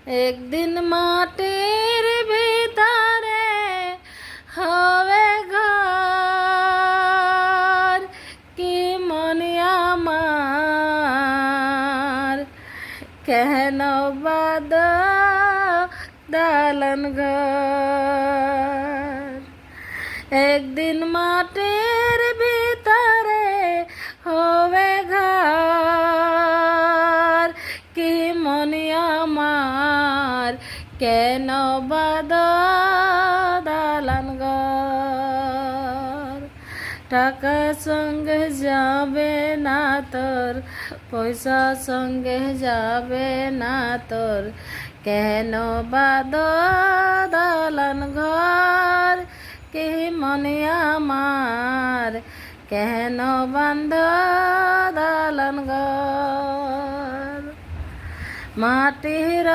একদিন মাটির ভিতরে হবে ঘর, কি মনে আমার কেন বাদ দালান ঘর। একদিন মাটির ভিতরে হবে ঘর, কি মনে আমার কেন বাদ দালান ঘর। টাকা সঙ্গে যাবে না তোর, পয়সা সঙ্গে যাবে না তোর, কেন বাদ দালান ঘর, কি মনে আমার কেন বান্ধ দালান ঘর। মাটির